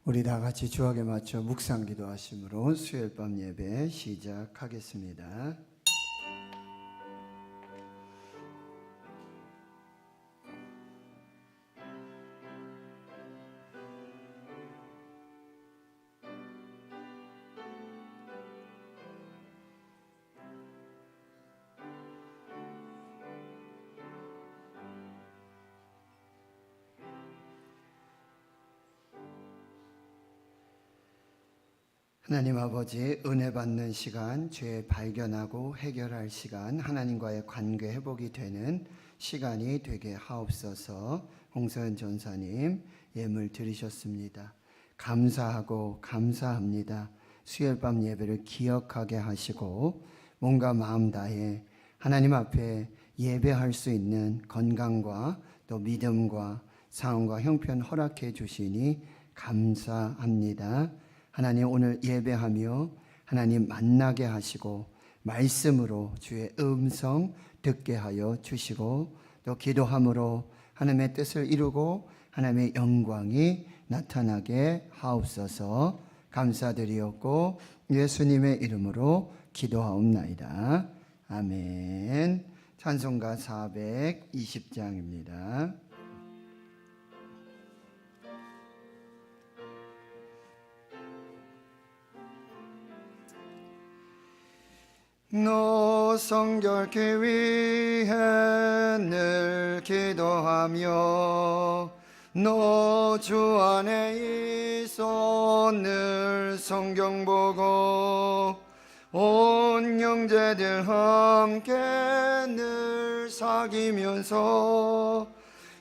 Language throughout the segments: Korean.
우리 다 같이 주악에 맞춰 묵상 기도하심으로 수요일 밤 예배 시작하겠습니다. 하나님 아버지, 은혜 받는 시간, 죄 발견하고 해결할 시간, 하나님과의 관계 회복이 되는 시간이 되게 하옵소서. 홍서연 전사님 예물 드리셨습니다. 감사하고 감사합니다. 수요일 밤 예배를 기억하게 하시고 몸과 마음 다해 하나님 앞에 예배할 수 있는 건강과 또 믿음과 상황과 형편 허락해 주시니 감사합니다. 하나님, 오늘 예배하며 하나님 만나게 하시고 말씀으로 주의 음성 듣게 하여 주시고 또 기도함으로 하나님의 뜻을 이루고 하나님의 영광이 나타나게 하옵소서. 감사드리옵고 예수님의 이름으로 기도하옵나이다. 아멘. 찬송가 420장입니다. 너 성결케 위해 늘 기도하며 너 주 안에 있어 늘 성경 보고 온 형제들 함께 늘 사귀면서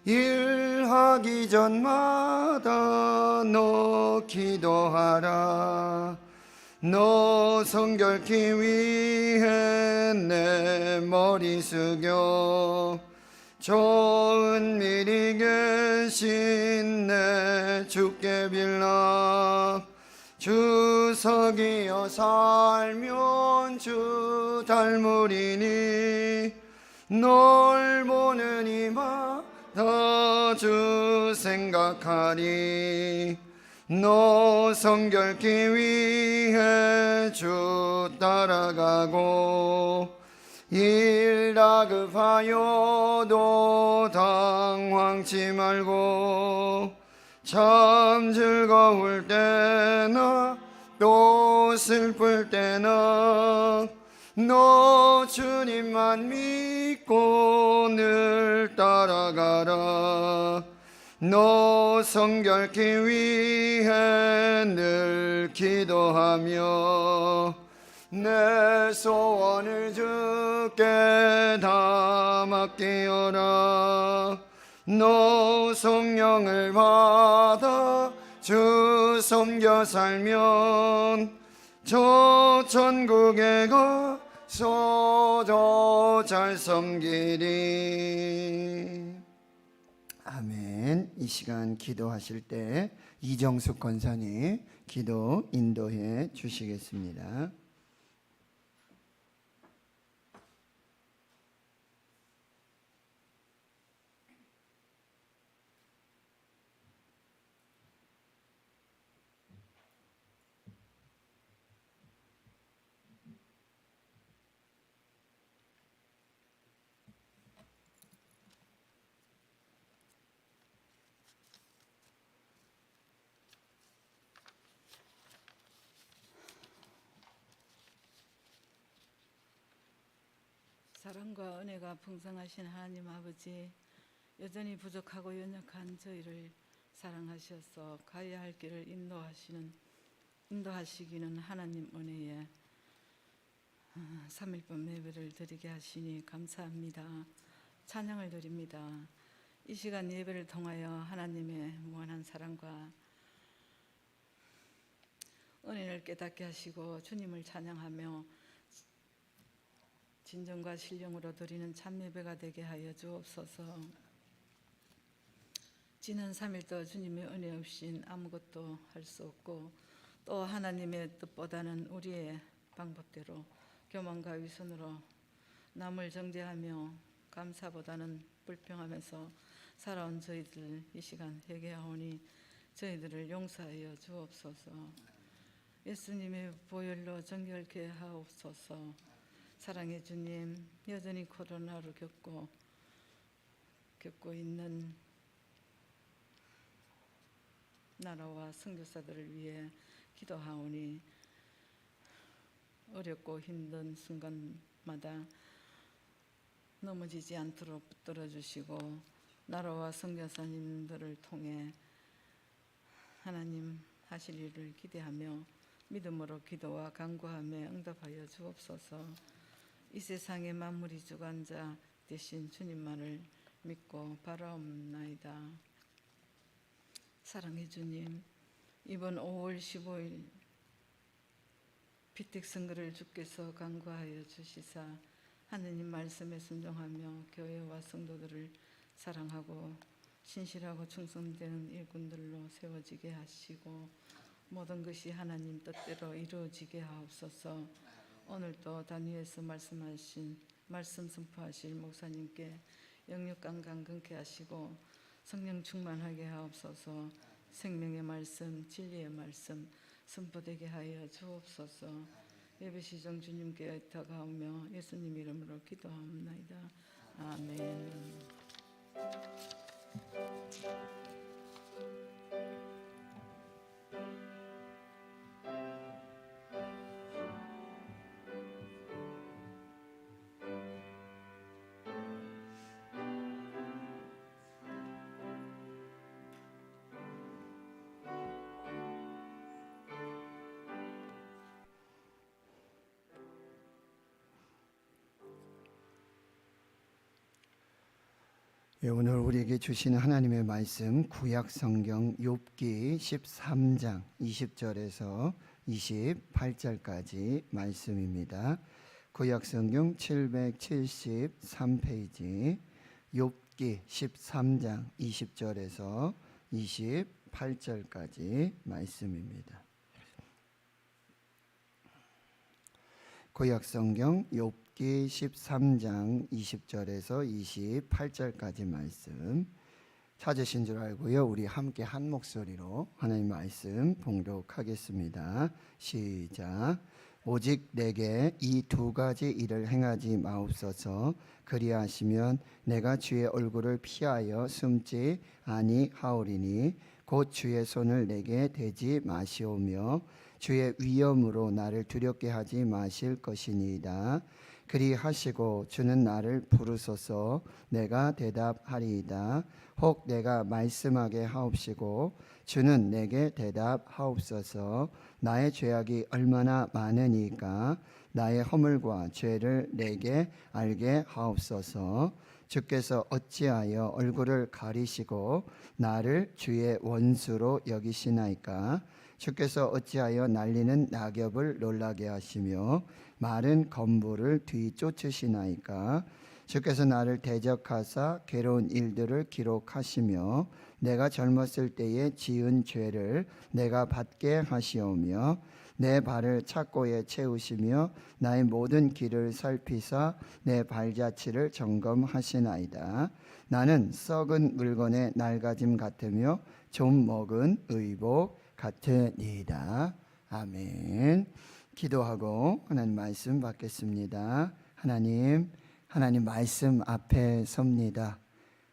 일하기 전마다 너 기도하라. 너 성결케 위해 내 머리 숙여 좋은 미리 계신 내 주께 빌라. 주 서기어 살면 주 닮으리니 널 보는 이마다 주 생각하리. 너 성결케 위해 주 따라가고 일 다급하여도 당황치 말고 참 즐거울 때나 또 슬플 때나 너 주님만 믿고 늘 따라가라. 너 성결케 위해 늘 기도하며 내 소원을 주께 다 맡기어라. 너 성령을 받아 주 섬겨 살면 저 천국에 가서 저 잘 섬기리. 아멘. 이 시간 기도하실 때 이정숙 권사님 기도 인도해 주시겠습니다. 사랑과 은혜가 풍성하신 하나님 아버지, 여전히 부족하고 연약한 저희를 사랑하셔서 가야 할 길을 인도하시기는 하나님 은혜에 3일밤 예배를 드리게 하시니 감사합니다. 찬양을 드립니다. 이 시간 예배를 통하여 하나님의 무한한 사랑과 은혜를 깨닫게 하시고 주님을 찬양하며 진정과 신령으로 드리는 참예배가 되게 하여 주옵소서. 지난 3일도 주님의 은혜 없인 아무것도 할 수 없고 또 하나님의 뜻보다는 우리의 방법대로 교만과 위선으로 남을 정죄하며 감사보다는 불평하면서 살아온 저희들 이 시간 회개하오니 저희들을 용서하여 주옵소서. 예수님의 보혈로 정결케 하옵소서. 사랑의 주님, 여전히 코로나로 겪고 있는 나라와 선교사들을 위해 기도하오니 어렵고 힘든 순간마다 넘어지지 않도록 붙들어 주시고 나라와 선교사님들을 통해 하나님 하실 일을 기대하며 믿음으로 기도와 간구하며 응답하여 주옵소서. 이 세상의 만물이 주관자 되신 주님만을 믿고 바라옵나이다. 사랑의 주님, 이번 5월 15일 피택선거를 주께서 간구하여 주시사 하느님 말씀에 순종하며 교회와 성도들을 사랑하고 신실하고 충성되는 일꾼들로 세워지게 하시고 모든 것이 하나님 뜻대로 이루어지게 하옵소서. 오늘도 단위에서 말씀하신 말씀 선포하실 목사님께 영육간 강건케 하시고 성령 충만하게 하옵소서. 생명의 말씀, 진리의 말씀 선포되게 하여 주옵소서. 예배시정 주님께 의탁하오며 예수님 이름으로 기도하옵나이다. 아멘. 오늘 우리에게 주시는 하나님의 말씀 구약 성경 욥기 13장 20절에서 28절까지 말씀입니다. 구약 성경 773페이지 욥기 13장 20절에서 28절까지 말씀입니다. 구약 성경 욥기 13장 20절에서 28절까지 말씀 찾으신 줄 알고요. 우리 함께 한 목소리로 하나님 말씀 봉독하겠습니다. 시작. 오직 내게 이 두 가지 일을 행하지 마옵소서. 그리하시면 내가 주의 얼굴을 피하여 숨지 아니하오리니 곧 주의 손을 내게 대지 마시오며 주의 위엄으로 나를 두렵게 하지 마실 것이니이다. 그리하시고 주는 나를 부르소서. 내가 대답하리이다. 혹 내가 말씀하게 하옵시고 주는 내게 대답하옵소서. 나의 죄악이 얼마나 많으니까 나의 허물과 죄를 내게 알게 하옵소서. 주께서 어찌하여 얼굴을 가리시고 나를 주의 원수로 여기시나이까. 주께서 어찌하여 날리는 낙엽을 놀라게 하시며 마른 건부를 뒤쫓으시나이까. 주께서 나를 대적하사 괴로운 일들을 기록하시며 내가 젊었을 때에 지은 죄를 내가 받게 하시오며 내 발을 착고에 채우시며 나의 모든 길을 살피사 내 발자취를 점검하시나이다. 나는 썩은 물건의 낡아짐 같으며 좀 먹은 의복 같으니이다. 아멘. 기도하고 하나님 말씀 받겠습니다. 하나님 말씀 앞에 섭니다.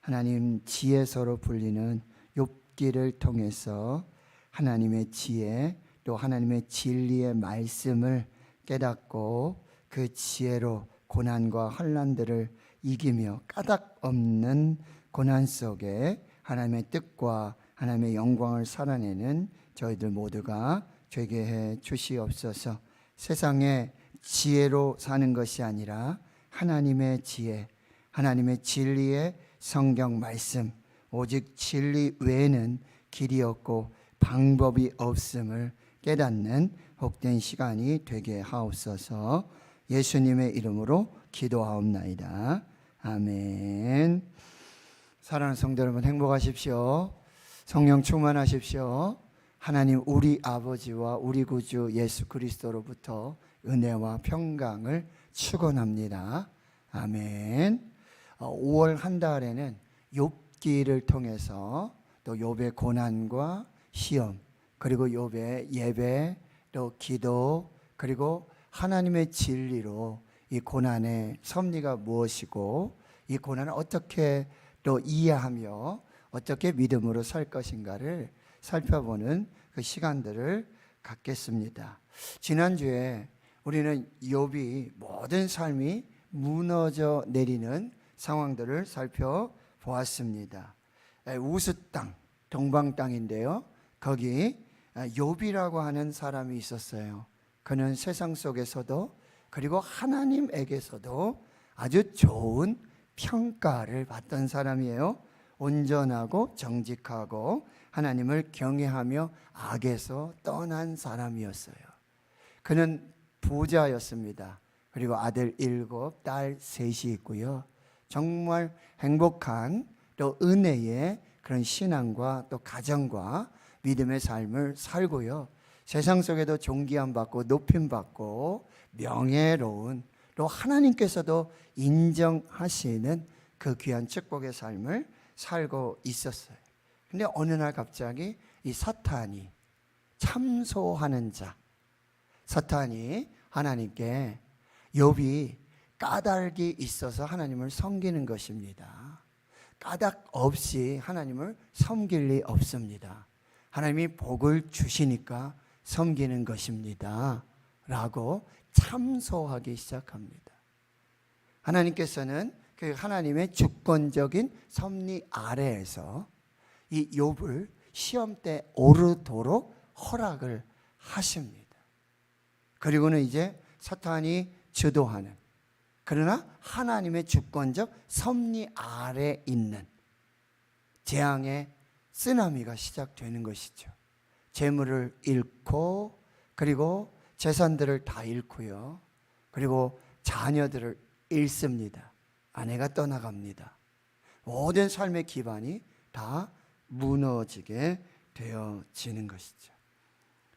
하나님 지혜서로 불리는 욥기를 통해서 하나님의 지혜 또 하나님의 진리의 말씀을 깨닫고 그 지혜로 고난과 환난들을 이기며 까닭 없는 고난 속에 하나님의 뜻과 하나님의 영광을 살아내는 저희들 모두가 되게 해 주시옵소서. 세상의 지혜로 사는 것이 아니라 하나님의 지혜, 하나님의 진리의 성경 말씀, 오직 진리 외에는 길이 없고 방법이 없음을 깨닫는 복된 시간이 되게 하옵소서. 예수님의 이름으로 기도하옵나이다. 아멘. 사랑하는 성도 여러분, 행복하십시오. 성령 충만하십시오. 하나님 우리 아버지와 우리 구주 예수 그리스도로부터 은혜와 평강을 축원합니다. 아멘. 5월 한 달에는 욥기를 통해서 또 욥의 고난과 시험, 그리고 욥의 예배, 또 기도, 그리고 하나님의 진리로 이 고난의 섭리가 무엇이고 이 고난을 어떻게 또 이해하며 어떻게 믿음으로 살 것인가를 살펴보는 그 시간들을 갖겠습니다. 지난주에 우리는 욥이 모든 삶이 무너져 내리는 상황들을 살펴보았습니다. 우스 땅, 동방 땅인데요. 거기 욥이라고 하는 사람이 있었어요. 그는 세상 속에서도 그리고 하나님에게서도 아주 좋은 평가를 받던 사람이에요. 온전하고 정직하고 하나님을 경외하며 악에서 떠난 사람이었어요. 그는 부자였습니다. 그리고 아들 7, 딸 3이 있고요. 정말 행복한 또 은혜의 그런 신앙과 또 가정과 믿음의 삶을 살고요. 세상 속에도 존귀함 받고 높임 받고 명예로운 또 하나님께서도 인정하시는 그 귀한 축복의 삶을 살고 있었어요. 근데 어느 날 갑자기 이 사탄이 참소하는 자, 사탄이 하나님께 욥이 까닭이 있어서 하나님을 섬기는 것입니다. 까닭 없이 하나님을 섬길 리 없습니다. 하나님이 복을 주시니까 섬기는 것입니다. 라고 참소하기 시작합니다. 하나님께서는 그 하나님의 주권적인 섭리 아래에서 이 욥을 시험대에 오르도록 허락을 하십니다. 그리고는 이제 사탄이 주도하는, 그러나 하나님의 주권적 섭리 아래에 있는 재앙의 쓰나미가 시작되는 것이죠. 재물을 잃고 그리고 재산들을 다 잃고요. 그리고 자녀들을 잃습니다. 아내가 떠나갑니다. 모든 삶의 기반이 다 무너지게 되어지는 것이죠.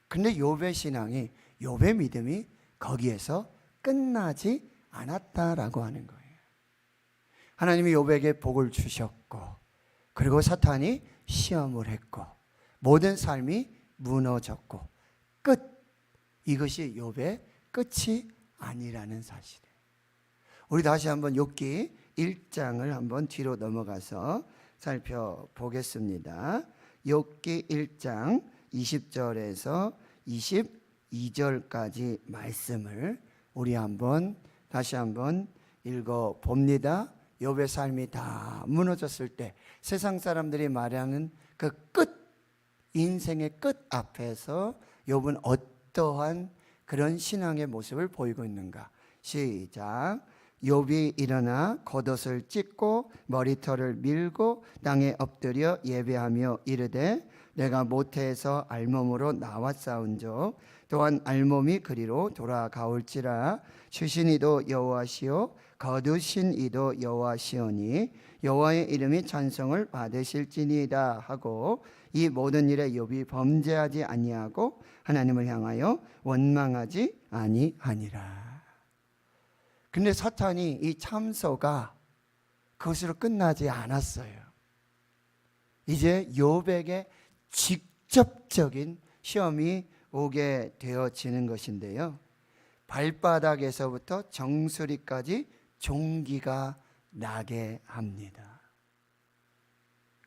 근데 욥의 신앙이, 욥의 믿음이 거기에서 끝나지 않았다라고 하는 거예요. 하나님이 욥에게 복을 주셨고 그리고 사탄이 시험을 했고 모든 삶이 무너졌고 끝, 이것이 욥의 끝이 아니라는 사실이에요. 우리 다시 한번 욥기 1장을 한번 뒤로 넘어가서 살펴보겠습니다. 욥기 1장 20절에서 22절까지 말씀을 우리 한번 다시 한번 읽어봅니다. 욥의 삶이 다 무너졌을 때 세상 사람들이 말하는 그 끝, 인생의 끝 앞에서 욥은 어떠한 그런 신앙의 모습을 보이고 있는가. 시작. 욥이 일어나 겉옷을 찢고 머리털을 밀고 땅에 엎드려 예배하며 이르되 내가 모태에서 알몸으로 나왔사온즉 또한 알몸이 그리로 돌아가올지라. 주신 이도 여호와시요 거두신 이도 여호와시오니 여호와의 이름이 찬송을 받으실지니이다 하고 이 모든 일에 욥이 범죄하지 아니하고 하나님을 향하여 원망하지 아니하니라. 근데 사탄이 이 참소가 그것으로 끝나지 않았어요. 이제 욥에게 직접적인 시험이 오게 되어지는 것인데요. 발바닥에서부터 정수리까지 종기가 나게 합니다.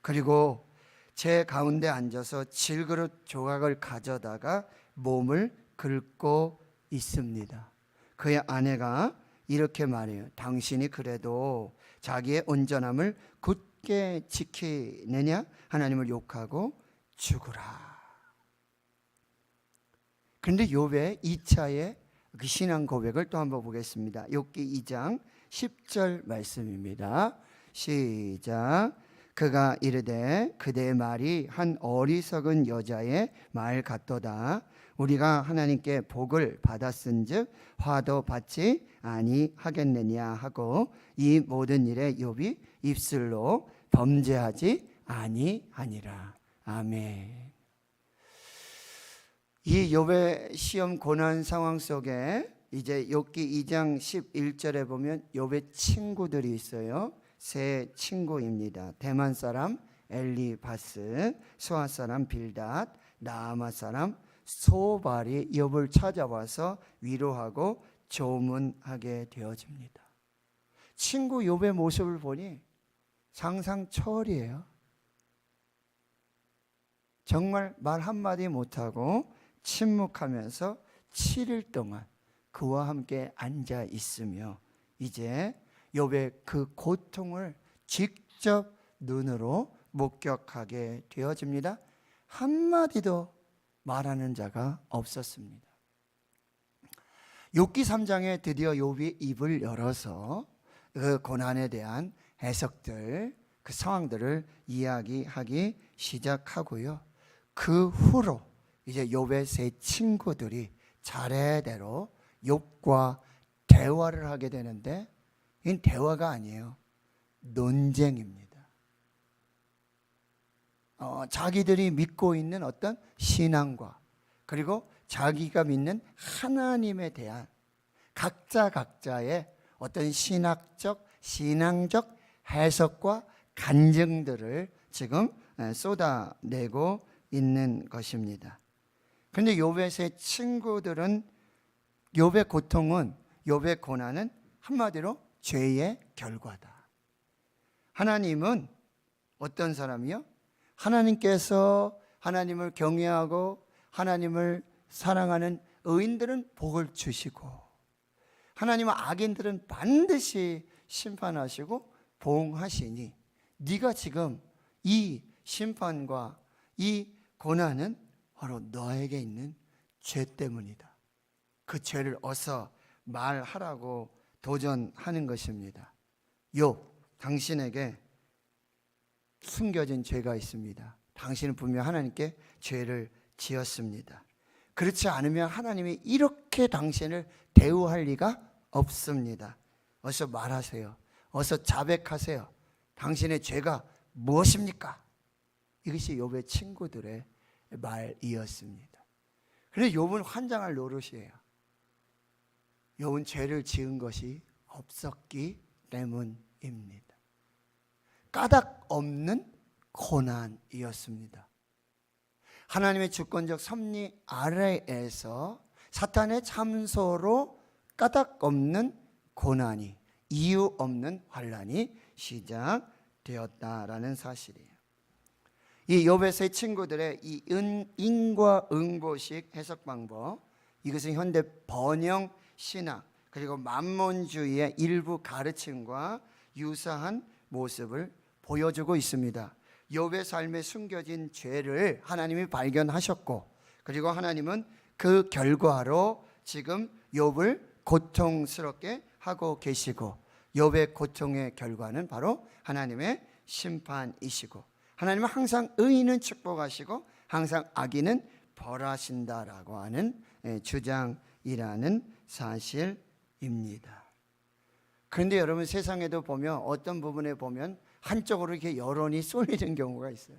그리고 제 가운데 앉아서 질그릇 조각을 가져다가 몸을 긁고 있습니다. 그의 아내가 이렇게 말해요. 당신이 그래도 자기의 온전함을 굳게 지키느냐? 하나님을 욕하고 죽으라. 그런데 욥의 2차의 그 신앙 고백을 또 한번 보겠습니다. 욥기 2장 10절 말씀입니다. 시작. 그가 이르되 그대의 말이 한 어리석은 여자의 말 같도다. 우리가 하나님께 복을 받았은즉 화도 받지 아니하겠느냐 하고 이 모든 일에 욥이 입술로 범죄하지 아니하니라. 아멘. 이 욥의 시험 고난 상황 속에 이제 욥기 2장 11절에 보면 욥의 친구들이 있어요. 세 친구입니다. 대만 사람 엘리바스, 수아 사람 빌닷, 나아마 사람 소발이 욥을 찾아와서 위로하고 조문하게 되어집니다. 친구 욥의 모습을 보니 상상 초월이에요. 정말 말 한마디 못하고 침묵하면서 7일 동안 그와 함께 앉아 있으며 이제 욥의 그 고통을 직접 눈으로 목격하게 되어집니다. 한마디도 말하는 자가 없었습니다. 욥기 3장에 드디어 욥이 입을 열어서 그 고난에 대한 해석들, 그 상황들을 이야기하기 시작하고요. 그 후로 이제 욥의 세 친구들이 차례대로 욥과 대화를 하게 되는데 이건 대화가 아니에요. 논쟁입니다. 자기들이 믿고 있는 어떤 신앙과 그리고 자기가 믿는 하나님에 대한 각자의 어떤 신앙적 해석과 간증들을 지금 쏟아내고 있는 것입니다. 그런데 욥의 세 친구들은 욥의 고통은, 욥의 고난은 한마디로 죄의 결과다. 하나님은 어떤 사람이요? 하나님께서 하나님을 경외하고 하나님을 사랑하는 의인들은 복을 주시고 하나님은 악인들은 반드시 심판하시고 보응하시니 네가 지금 이 심판과 이 고난은 바로 너에게 있는 죄 때문이다. 그 죄를 어서 말하라고 도전하는 것입니다. 욥, 당신에게 숨겨진 죄가 있습니다. 당신은 분명 하나님께 죄를 지었습니다. 그렇지 않으면 하나님이 이렇게 당신을 대우할 리가 없습니다. 어서 말하세요. 어서 자백하세요. 당신의 죄가 무엇입니까? 이것이 욥의 친구들의 말이었습니다. 그런데 욥은 환장할 노릇이에요. 욥은 죄를 지은 것이 없었기 때문입니다. 까닭 없는 고난이었습니다. 하나님의 주권적 섭리 아래에서 사탄의 참소로 까닭 없는 고난이, 이유 없는 환난이 시작되었다라는 사실이에요. 이 욥의 세 친구들의 이 인과 응보식 해석 방법, 이것은 현대 번영 신학 그리고 만몬주의의 일부 가르침과 유사한 모습을 보여주고 있습니다. 욥의 삶에 숨겨진 죄를 하나님이 발견하셨고 그리고 하나님은 그 결과로 지금 욥을 고통스럽게 하고 계시고 욥의 고통의 결과는 바로 하나님의 심판이시고 하나님은 항상 의인은 축복하시고 항상 악인은 벌하신다라고 하는 주장이라는 사실입니다. 그런데 여러분 세상에도 보면 어떤 부분에 보면 한쪽으로 이렇게 여론이 쏠리는 경우가 있어요.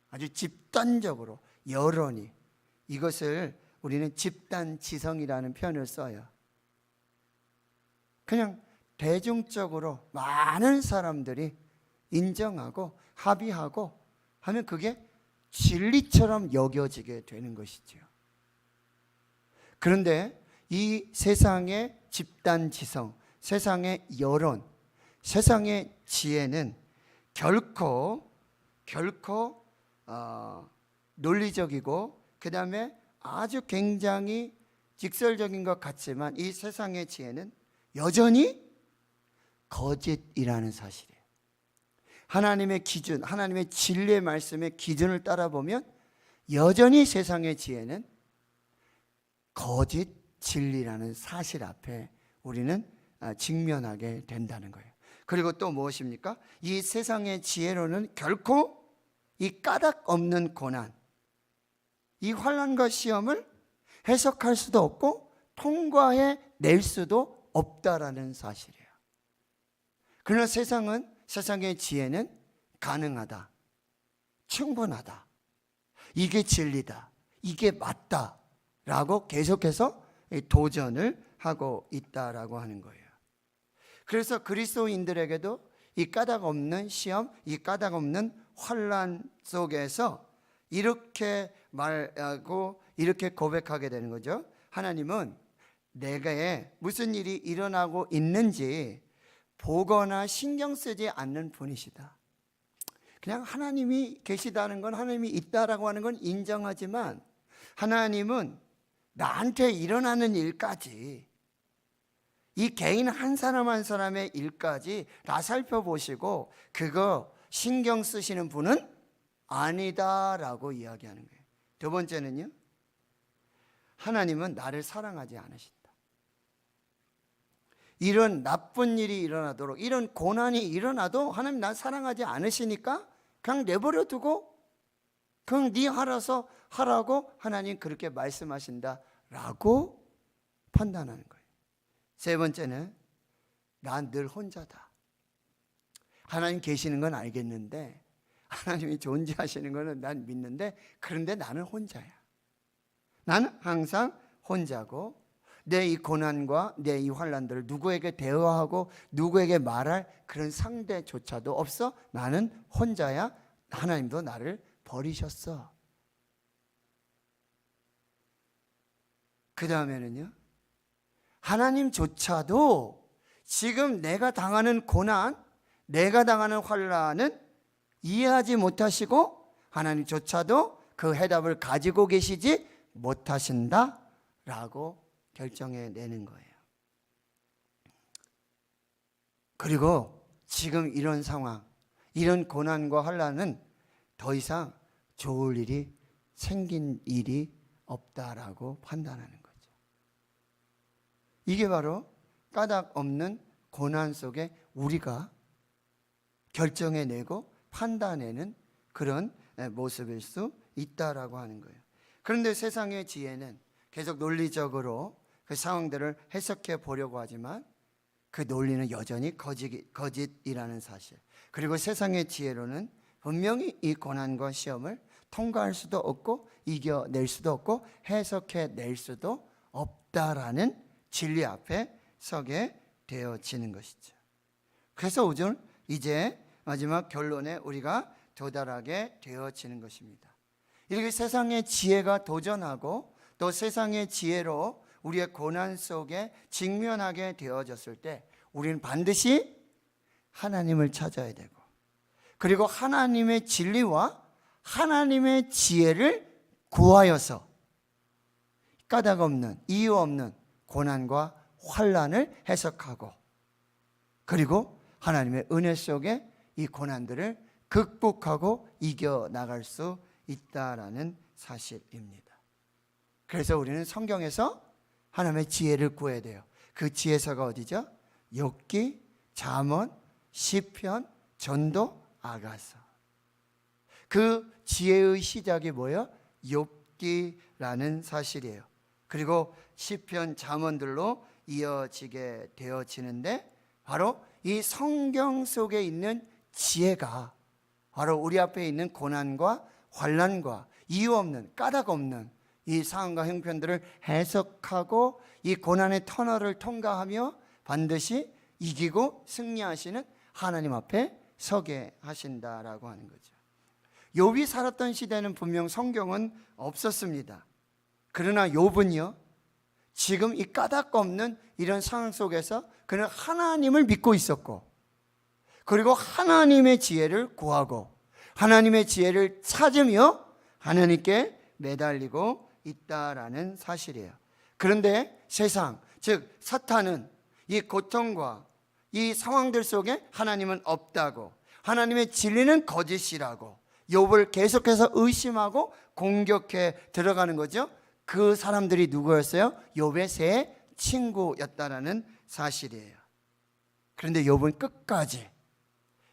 아주 집단적으로 여론이, 이것을 우리는 집단지성이라는 표현을 써요. 그냥 대중적으로 많은 사람들이 인정하고 합의하고 하면 그게 진리처럼 여겨지게 되는 것이죠. 그런데 이 세상의 집단지성, 세상의 여론, 세상의 지혜는 결코 논리적이고 그 다음에 아주 굉장히 직설적인 것 같지만 이 세상의 지혜는 여전히 거짓이라는 사실이에요. 하나님의 기준, 하나님의 진리의 말씀의 기준을 따라보면 여전히 세상의 지혜는 거짓 진리라는 사실 앞에 우리는 직면하게 된다는 거예요. 그리고 또 무엇입니까? 이 세상의 지혜로는 결코 이 까닭 없는 고난, 이 환난과 시험을 해석할 수도 없고 통과해 낼 수도 없다라는 사실이에요. 그러나 세상의 지혜는 가능하다, 충분하다, 이게 진리다, 이게 맞다라고 계속해서 도전을 하고 있다라고 하는 거예요. 그래서 그리스도인들에게도 이 까닭 없는 시험, 이 까닭 없는 환난 속에서 이렇게 말하고 이렇게 고백하게 되는 거죠. 하나님은 내게 무슨 일이 일어나고 있는지 보거나 신경 쓰지 않는 분이시다. 그냥 하나님이 계시다는 건, 하나님이 있다라고 하는 건 인정하지만 하나님은 나한테 일어나는 일까지, 이 개인 한 사람 한 사람의 일까지 다 살펴보시고 그거 신경 쓰시는 분은 아니다라고 이야기하는 거예요. 두 번째는요, 하나님은 나를 사랑하지 않으신다. 이런 나쁜 일이 일어나도록, 이런 고난이 일어나도 하나님 나 사랑하지 않으시니까 그냥 내버려 두고 그냥 네 알아서 하라고 하나님 그렇게 말씀하신다라고 판단하는 거예요. 세 번째는 난 늘 혼자다. 하나님 계시는 건 알겠는데, 하나님이 존재하시는 거는 난 믿는데, 그런데 나는 혼자야. 나는 항상 혼자고 내 이 고난과 내 이 환난들을 누구에게 대화하고 누구에게 말할 그런 상대조차도 없어. 나는 혼자야. 하나님도 나를 버리셨어. 그 다음에는요, 하나님조차도 지금 내가 당하는 고난, 내가 당하는 환난은 이해하지 못하시고 하나님조차도 그 해답을 가지고 계시지 못하신다라고 결정해 내는 거예요. 그리고 지금 이런 상황, 이런 고난과 환난은 더 이상 좋을 일이 생긴 일이 없다라고 판단하는 거죠. 이게 바로 까닭 없는 고난 속에 우리가 결정해내고 판단해내는 그런 모습일 수 있다라고 하는 거예요. 그런데 세상의 지혜는 계속 논리적으로 그 상황들을 해석해 보려고 하지만 그 논리는 여전히 거짓이라는 사실. 그리고 세상의 지혜로는 분명히 이 고난과 시험을 통과할 수도 없고 이겨낼 수도 없고 해석해낼 수도 없다라는 진리 앞에 서게 되어지는 것이죠. 그래서 오늘 이제 마지막 결론에 우리가 도달하게 되어지는 것입니다. 이렇게 세상의 지혜가 도전하고 또 세상의 지혜로 우리의 고난 속에 직면하게 되어졌을 때 우리는 반드시 하나님을 찾아야 되고, 그리고 하나님의 진리와 하나님의 지혜를 구하여서 까닭 없는, 이유 없는 고난과 환난을 해석하고, 그리고 하나님의 은혜 속에 이 고난들을 극복하고 이겨나갈 수 있다라는 사실입니다. 그래서 우리는 성경에서 하나님의 지혜를 구해야 돼요. 그 지혜서가 어디죠? 욥기, 잠언, 시편, 전도, 아가서. 그 지혜의 시작이 뭐예요? 욥기라는 사실이에요. 그리고 시편, 잠언들로 이어지게 되어지는데, 바로 이 성경 속에 있는 지혜가 바로 우리 앞에 있는 고난과 환난과 이유 없는, 까닭 없는 이 상황과 형편들을 해석하고 이 고난의 터널을 통과하며 반드시 이기고 승리하시는 하나님 앞에 서게 하신다라고 하는 거죠. 욥이 살았던 시대는 분명 성경은 없었습니다. 그러나 욥은요, 지금 이 까닭 없는 이런 상황 속에서 그는 하나님을 믿고 있었고, 그리고 하나님의 지혜를 구하고 하나님의 지혜를 찾으며 하나님께 매달리고 있다라는 사실이에요. 그런데 세상, 즉 사탄은 이 고통과 이 상황들 속에 하나님은 없다고, 하나님의 진리는 거짓이라고 욥을 계속해서 의심하고 공격해 들어가는 거죠. 그 사람들이 누구였어요? 욥의 세 친구였다라는 사실이에요. 그런데 욥은 끝까지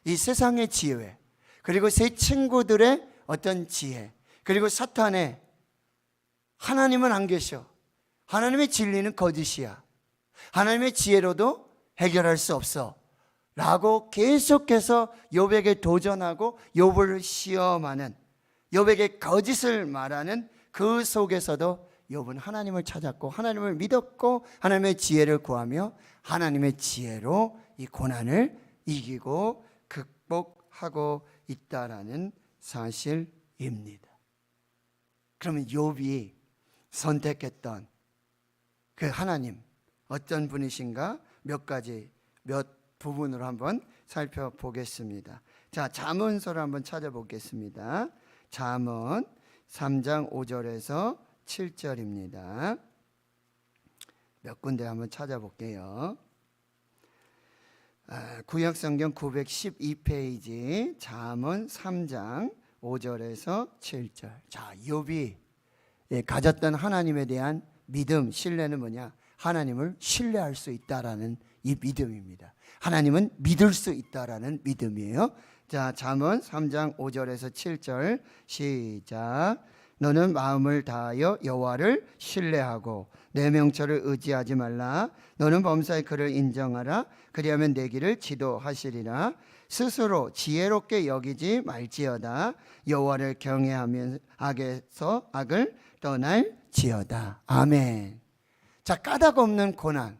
이 세상의 지혜, 그리고 세 친구들의 어떤 지혜, 그리고 사탄의 하나님은 안 계셔, 하나님의 진리는 거짓이야, 하나님의 지혜로도 해결할 수 없어 라고 계속해서 욥에게 도전하고 욥을 시험하는, 욥에게 거짓을 말하는 그 속에서도 욥은 하나님을 찾았고 하나님을 믿었고 하나님의 지혜를 구하며 하나님의 지혜로 이 고난을 이기고 극복하고 있다라는 사실입니다. 그러면 욥이 선택했던 그 하나님 어떤 분이신가 몇 부분으로 한번 살펴보겠습니다. 자, 잠언서를 한번 찾아보겠습니다. 잠언 3장 5절에서 7절입니다. 몇 군데 한번 찾아볼게요. 구약성경 912페이지 잠언 3장 5절에서 7절. 자, 욥이 가졌던 하나님에 대한 믿음, 신뢰는 뭐냐? 하나님을 신뢰할 수 있다라는 이 믿음입니다. 하나님은 믿을 수 있다라는 믿음이에요. 자, 잠언 3장 5절에서 7절 시작. 너는 마음을 다하여 여호와를 신뢰하고 내 명철을 의지하지 말라. 너는 범사의 그를 인정하라. 그리하면 내 길을 지도하시리라. 스스로 지혜롭게 여기지 말지어다. 여호와를 경외하면 악에서 악을 떠날지어다. 아멘. 자, 까닭 없는 고난,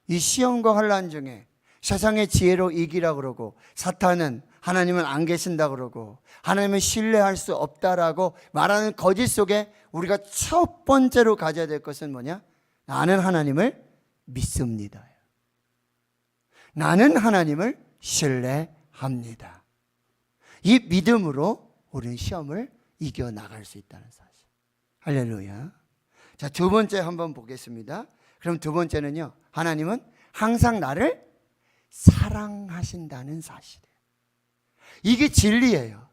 이 시험과 환난 중에 세상의 지혜로 이기라 그러고 사탄은 하나님은 안 계신다 그러고 하나님은 신뢰할 수 없다라고 말하는 거짓 속에 우리가 첫 번째로 가져야 될 것은 뭐냐? 나는 하나님을 믿습니다. 나는 하나님을 신뢰합니다. 이 믿음으로 우리는 시험을 이겨나갈 수 있다는 사실. 할렐루야. 자, 두 번째 한번 보겠습니다. 그럼 두 번째는요, 하나님은 항상 나를 사랑하신다는 사실이에요. 이게 진리예요.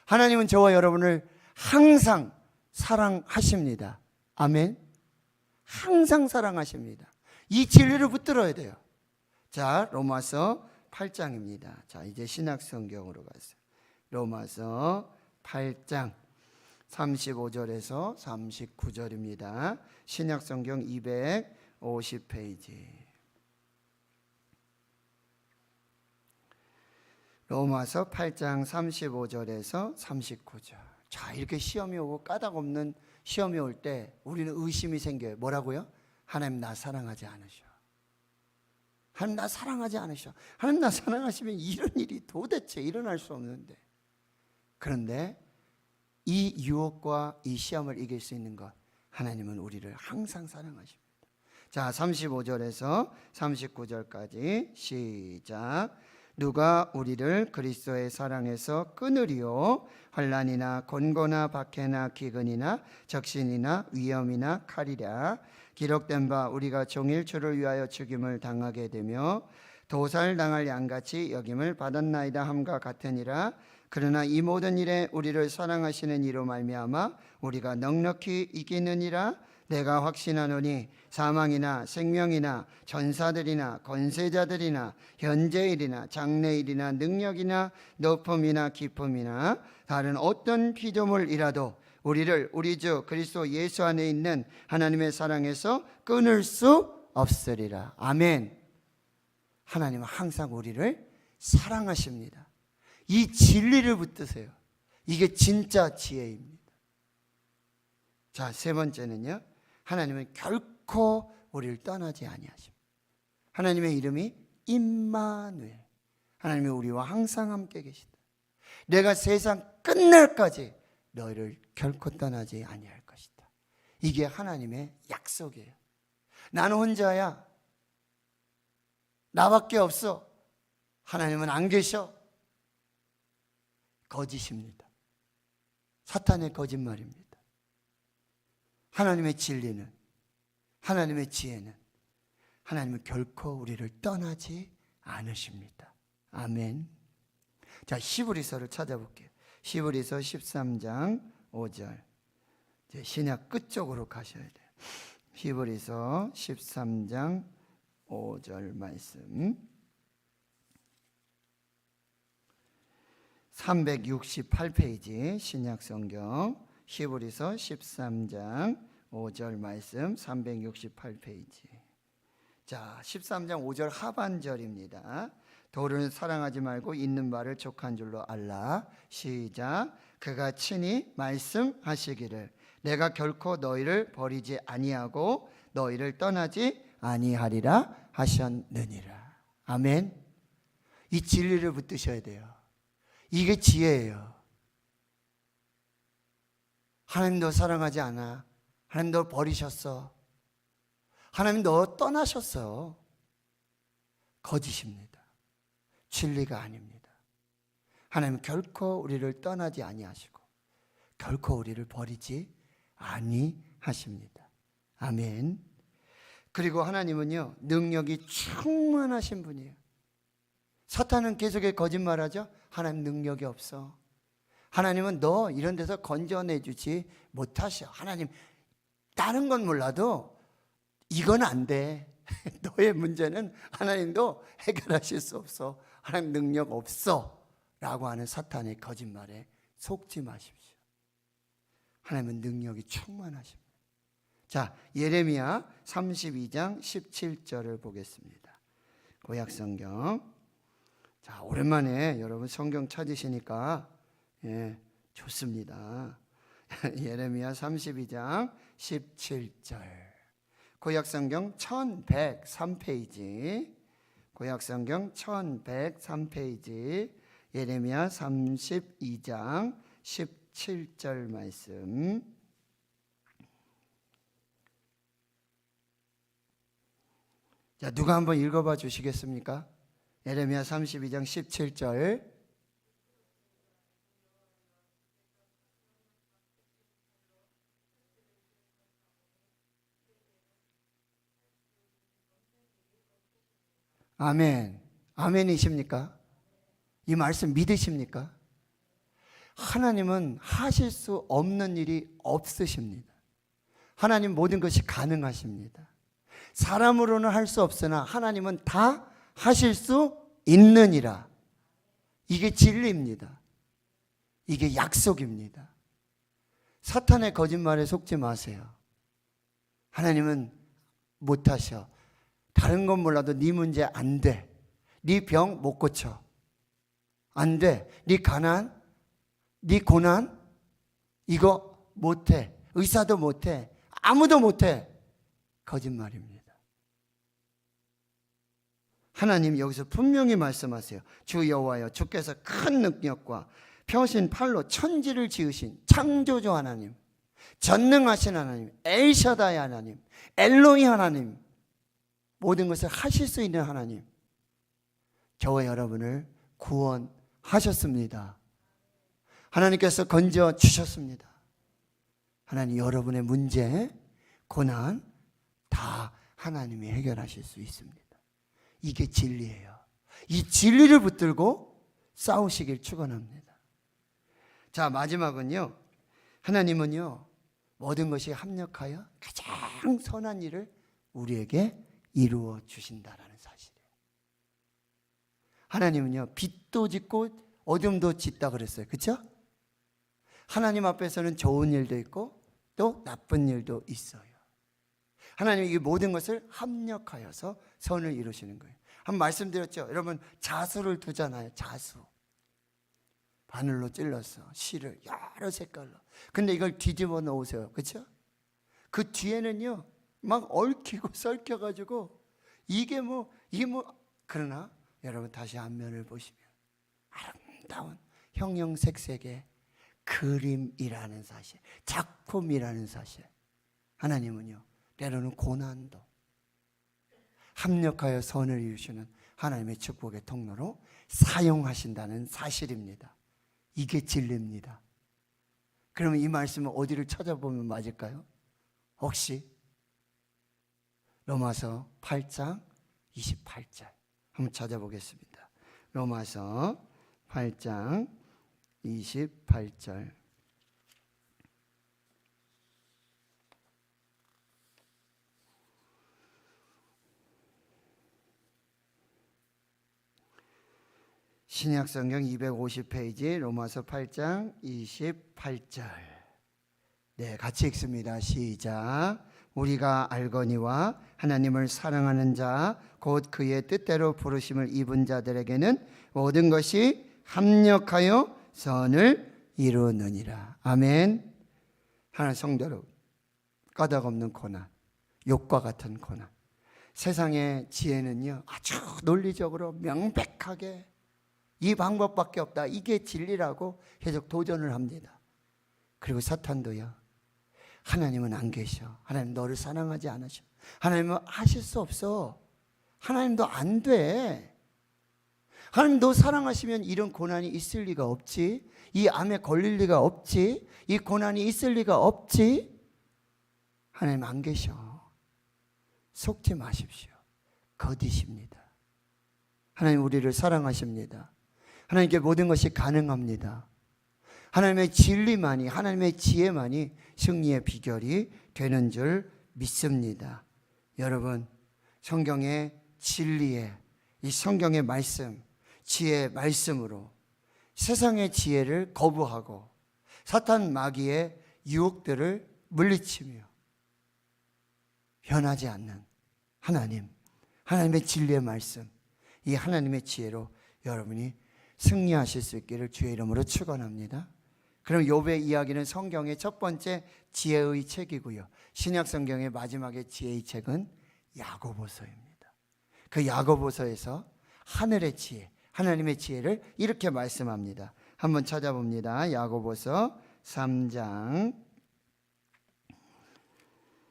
하나님은 저와 여러분을 항상 사랑하십니다. 아멘. 항상 사랑하십니다. 이 진리를 붙들어야 돼요. 자, 로마서 8장입니다. 자, 이제 신약 성경으로 갔어요. 로마서 8장 35절에서 39절입니다. 신약 성경 250페이지. 로마서 8장 35절에서 39절. 자, 이렇게 시험이 오고 까닭 없는 시험이 올 때 우리는 의심이 생겨요. 뭐라고요? 하나님 나 사랑하지 않으셔. 하나님 나 사랑하지 않으셔. 하나님 나 사랑하시면 이런 일이 도대체 일어날 수 없는데. 그런데 이 유혹과 이 시험을 이길 수 있는 것, 하나님은 우리를 항상 사랑하십니다. 자, 35절에서 39절까지 시작. 누가 우리를 그리스도의 사랑에서 끊으리요? 환난이나 곤고나 박해나 기근이나 적신이나 위험이나 칼이랴. 기록된 바 우리가 종일 주를 위하여 죽임을 당하게 되며 도살당할 양같이 여김을 받았나이다 함과 같으니라. 그러나 이 모든 일에 우리를 사랑하시는 이로 말미암아 우리가 넉넉히 이기느니라. 내가 확신하노니 사망이나 생명이나 전사들이나 권세자들이나 현재일이나 장래일이나 능력이나 높음이나 깊음이나 다른 어떤 피조물이라도 우리를 우리 주 그리스도 예수 안에 있는 하나님의 사랑에서 끊을 수 없으리라. 아멘. 하나님은 항상 우리를 사랑하십니다. 이 진리를 붙드세요. 이게 진짜 지혜입니다. 자, 세 번째는요, 하나님은 결코 우리를 떠나지 아니하십니다. 하나님의 이름이 임마누엘. 하나님이 우리와 항상 함께 계시다. 내가 세상 끝날까지 너희를 결코 떠나지 아니할 것이다. 이게 하나님의 약속이에요. 나는 혼자야. 나밖에 없어. 하나님은 안 계셔. 거짓입니다. 사탄의 거짓말입니다. 하나님의 진리는, 하나님의 지혜는, 하나님은 결코 우리를 떠나지 않으십니다. 아멘. 자, 히브리서를 찾아볼게요. 히브리서 13장 5절. 이제 신약 끝쪽으로 가셔야 돼요. 히브리서 13장 5절 말씀. 368페이지 신약성경 히브리서 13장 5절 말씀 368페이지. 자, 13장 5절 하반절입니다. 도를 사랑하지 말고 있는 말을 족한 줄로 알라. 시작. 그가 친히 말씀하시기를 내가 결코 너희를 버리지 아니하고 너희를 떠나지 아니하리라 하셨느니라. 아멘. 이 진리를 붙드셔야 돼요. 이게 지혜예요. 하나님 너 사랑하지 않아. 하나님 너 버리셨어. 하나님 너 떠나셨어. 거짓입니다. 진리가 아닙니다. 하나님 결코 우리를 떠나지 아니하시고 결코 우리를 버리지 아니하십니다. 아멘. 그리고 하나님은요, 능력이 충만하신 분이에요. 사탄은 계속해 거짓말하죠. 하나님 능력이 없어. 하나님은 너 이런 데서 건져내주지 못하셔. 하나님 다른 건 몰라도 이건 안 돼. 너의 문제는 하나님도 해결하실 수 없어. 하나님 능력 없어 라고 하는 사탄의 거짓말에 속지 마십시오. 하나님은 능력이 충만하십니다. 자, 예레미야 32장 17절을 보겠습니다. 구약성경. 자, 오랜만에 여러분 성경 찾으시니까 좋습니다. 예레미야 32장 17절. 구약성경 1103페이지. 구약성경 1103페이지. 예레미야 32장 17절 말씀. 자, 누가 한번 읽어봐 주시겠습니까? 예레미야 32장 17절. 아멘. 아멘이십니까? 이 말씀 믿으십니까? 하나님은 하실 수 없는 일이 없으십니다. 하나님 모든 것이 가능하십니다. 사람으로는 할 수 없으나 하나님은 다 하실 수 있느니라. 이게 진리입니다. 이게 약속입니다. 사탄의 거짓말에 속지 마세요. 하나님은 못하셔. 다른 건 몰라도 네 문제 안 돼. 네 병 못 고쳐. 안 돼. 네 가난, 네 고난 이거 못해. 의사도 못해. 아무도 못해. 거짓말입니다. 하나님 여기서 분명히 말씀하세요. 주 여호와여, 주께서 큰 능력과 펴신 팔로 천지를 지으신 창조주 하나님, 전능하신 하나님, 엘샤다이 하나님, 엘로히 하나님, 모든 것을 하실 수 있는 하나님, 저와 여러분을 구원하셨습니다. 하나님께서 건져 주셨습니다. 하나님 여러분의 문제, 고난 다 하나님이 해결하실 수 있습니다. 이게 진리예요. 이 진리를 붙들고 싸우시길 축원합니다. 자, 마지막은요, 하나님은요 모든 것이 합력하여 가장 선한 일을 우리에게 이루어 주신다라는 사실이에요. 하나님은요 빛도 짓고 어둠도 짓다 그랬어요. 그렇죠? 하나님 앞에서는 좋은 일도 있고 또 나쁜 일도 있어요. 하나님이 이 모든 것을 합력하여서 선을 이루시는 거예요. 한번 말씀드렸죠. 여러분 자수를 두잖아요. 자수. 바늘로 찔러서 실을 여러 색깔로. 근데 이걸 뒤집어 놓으세요. 그렇죠? 그 뒤에는요 막 얽히고 썰켜가지고 이게 뭐 그러나 여러분 다시 앞면을 보시면 아름다운 형형색색의 그림이라는 사실, 작품이라는 사실. 하나님은요 때로는 고난도 합력하여 선을 이루시는 하나님의 축복의 통로로 사용하신다는 사실입니다. 이게 진리입니다. 그러면 이 말씀은 어디를 찾아보면 맞을까요? 혹시 로마서 8장 28절 한번 찾아보겠습니다. 로마서 8장 28절. 신약성경 250페이지 로마서 8장 28절. 네, 같이 읽습니다. 시작. 우리가 알거니와 하나님을 사랑하는 자 곧 그의 뜻대로 부르심을 입은 자들에게는 모든 것이 합력하여 선을 이루느니라. 아멘. 하나님 성도 여러분, 까닭없는 고난, 욕과 같은 고난, 세상의 지혜는요 아주 논리적으로 명백하게 이 방법밖에 없다. 이게 진리라고 계속 도전을 합니다. 그리고 사탄도요. 하나님은 안 계셔. 하나님 너를 사랑하지 않으셔. 하나님은 하실 수 없어. 하나님도 안 돼. 하나님 너 사랑하시면 이런 고난이 있을 리가 없지. 이 암에 걸릴 리가 없지. 이 고난이 있을 리가 없지. 하나님 안 계셔. 속지 마십시오. 거짓입니다. 하나님 우리를 사랑하십니다. 하나님께 모든 것이 가능합니다. 하나님의 진리만이, 하나님의 지혜만이 승리의 비결이 되는 줄 믿습니다. 여러분, 성경의 진리에, 이 성경의 말씀, 지혜의 말씀으로 세상의 지혜를 거부하고 사탄 마귀의 유혹들을 물리치며 변하지 않는 하나님, 하나님의 진리의 말씀, 이 하나님의 지혜로 여러분이 승리하실 수 있기를 주의 이름으로 축원합니다. 그럼 욥의 이야기는 성경의 첫 번째 지혜의 책이고요. 신약 성경의 마지막의 지혜의 책은 야고보서입니다. 그 야고보서에서 하늘의 지혜, 하나님의 지혜를 이렇게 말씀합니다. 한번 찾아봅니다. 야고보서 3장